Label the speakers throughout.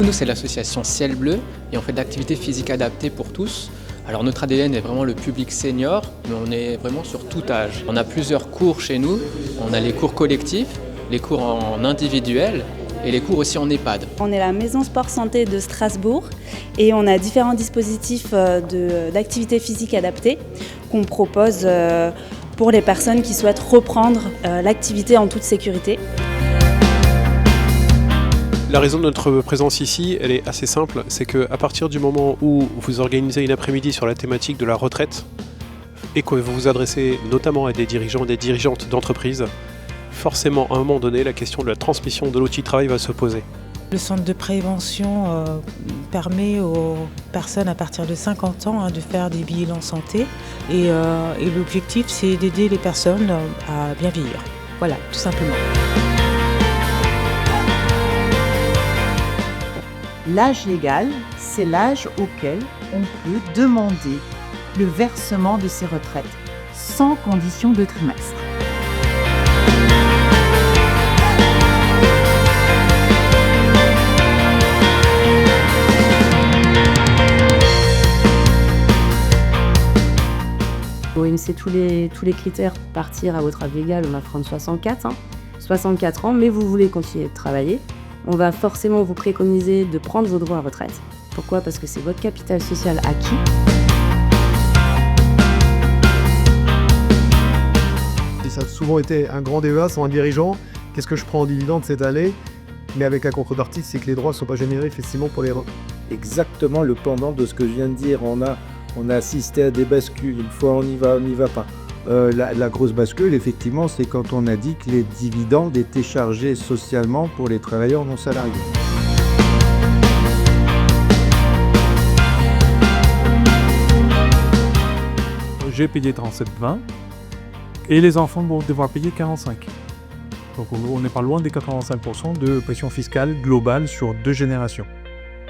Speaker 1: nous, c'est l'association Ciel Bleu et on fait de l'activité physique adaptée pour tous. Alors notre ADN est vraiment le public senior, mais on est vraiment sur tout âge. On a plusieurs cours chez nous. On a les cours collectifs, les cours en individuel et les cours aussi en EHPAD.
Speaker 2: On est la Maison Sport Santé de Strasbourg et on a différents dispositifs d'activité physique adaptée qu'on propose pour les personnes qui souhaitent reprendre l'activité en toute sécurité.
Speaker 3: La raison de notre présence ici, elle est assez simple, c'est qu'à partir du moment où vous organisez une après-midi sur la thématique de la retraite et que vous vous adressez notamment à des dirigeants et des dirigeantes d'entreprise, forcément à un moment donné, la question de la transmission de l'outil de travail va se poser.
Speaker 4: Le centre de prévention permet aux personnes à partir de 50 ans de faire des bilans santé et l'objectif c'est d'aider les personnes à bien vieillir. Voilà, tout simplement.
Speaker 5: L'âge légal, c'est l'âge auquel on peut demander le versement de ses retraites, sans condition de trimestre.
Speaker 6: OMC, tous les critères pour partir à votre âge légal, on va prendre 64 ans, mais vous voulez continuer de travailler. On va forcément vous préconiser de prendre vos droits à retraite. Pourquoi ? Parce que c'est votre capital social acquis.
Speaker 7: Ça a souvent été un grand débat sans un dirigeant. Qu'est-ce que je prends en dividende cette année ? Mais avec la contrepartie, c'est que les droits ne sont pas générés effectivement pour les...
Speaker 8: Exactement le pendant de ce que je viens de dire. On a assisté à des bascules. Une fois on y va pas. La grosse bascule, effectivement, c'est quand on a dit que les dividendes étaient chargés socialement pour les travailleurs non salariés.
Speaker 9: J'ai payé 37,20 et les enfants vont devoir payer 45. Donc on n'est pas loin des 85% de pression fiscale globale sur 2 générations.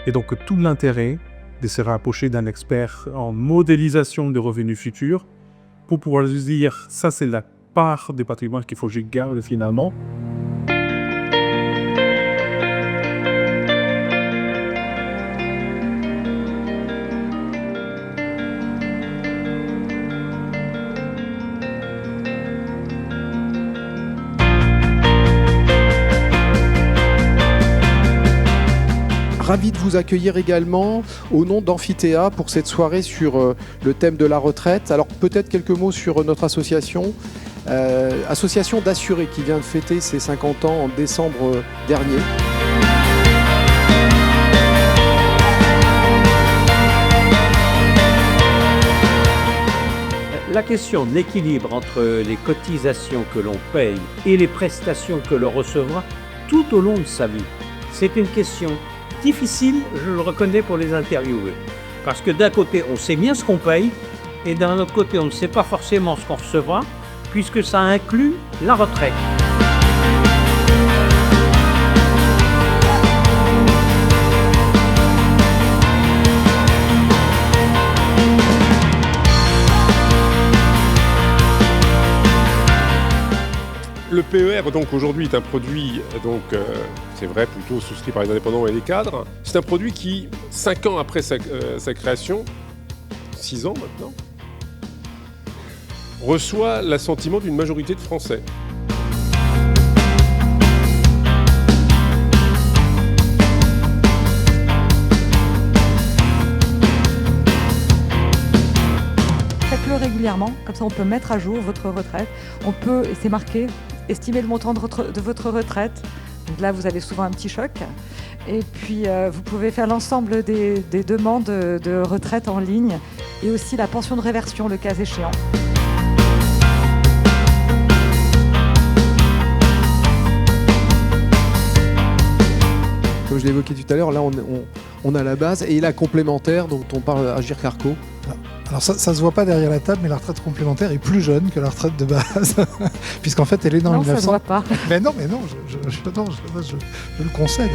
Speaker 9: Et donc tout l'intérêt de se rapprocher d'un expert en modélisation de revenus futurs pour pouvoir se dire, ça c'est la part des patrimoines qu'il faut que je garde finalement.
Speaker 10: Ravi de vous accueillir également au nom d'Amphithéa pour cette soirée sur le thème de la retraite. Alors peut-être quelques mots sur notre association, association d'assurés qui vient de fêter ses 50 ans en décembre dernier.
Speaker 11: La question de l'équilibre entre les cotisations que l'on paye et les prestations que l'on recevra tout au long de sa vie, c'est une question difficile, je le reconnais, pour les interviewer. Parce que d'un côté, on sait bien ce qu'on paye, et d'un autre côté, on ne sait pas forcément ce qu'on recevra, puisque ça inclut la retraite.
Speaker 12: Le PER, donc aujourd'hui, est un produit, c'est vrai, plutôt souscrit par les indépendants et les cadres. C'est un produit qui, 5 ans après sa création, 6 ans maintenant, reçoit l'assentiment d'une majorité de Français.
Speaker 13: Faites-le régulièrement, comme ça on peut mettre à jour votre retraite. On peut, et c'est marqué, estimer le montant de votre retraite. Donc là, vous avez souvent un petit choc. Et puis, vous pouvez faire l'ensemble des demandes de retraite en ligne et aussi la pension de réversion, le cas échéant.
Speaker 10: Comme je l'évoquais tout à l'heure, là on a la base et la complémentaire dont on parle à Agir Carco.
Speaker 14: Alors ça se voit pas derrière la table, mais la retraite complémentaire est plus jeune que la retraite de base, puisqu'en fait elle est dans 1900.
Speaker 13: Non, ça se voit pas.
Speaker 14: Mais non, je le concède.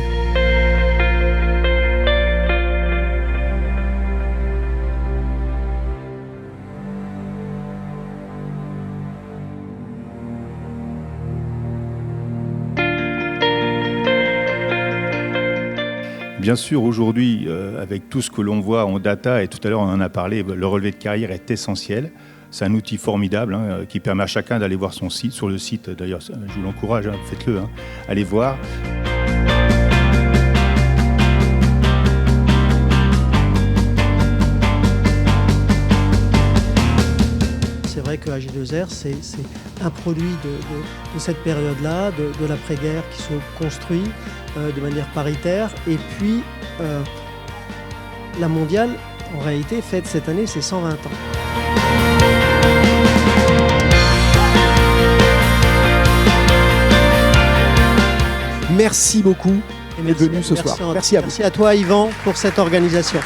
Speaker 15: Bien sûr, aujourd'hui, avec tout ce que l'on voit en data, et tout à l'heure on en a parlé, le relevé de carrière est essentiel. C'est un outil formidable qui permet à chacun d'aller voir son site, sur le site d'ailleurs, je vous l'encourage, faites-le, allez voir.
Speaker 16: C'est vrai que AG2R, c'est un produit de cette période-là, de l'après-guerre qui se construit de manière paritaire. Et puis, la mondiale, en réalité, fête cette année ses 120 ans.
Speaker 10: Merci beaucoup d'être venu ce soir. Merci à vous.
Speaker 16: Merci à toi, Yvan, pour cette organisation.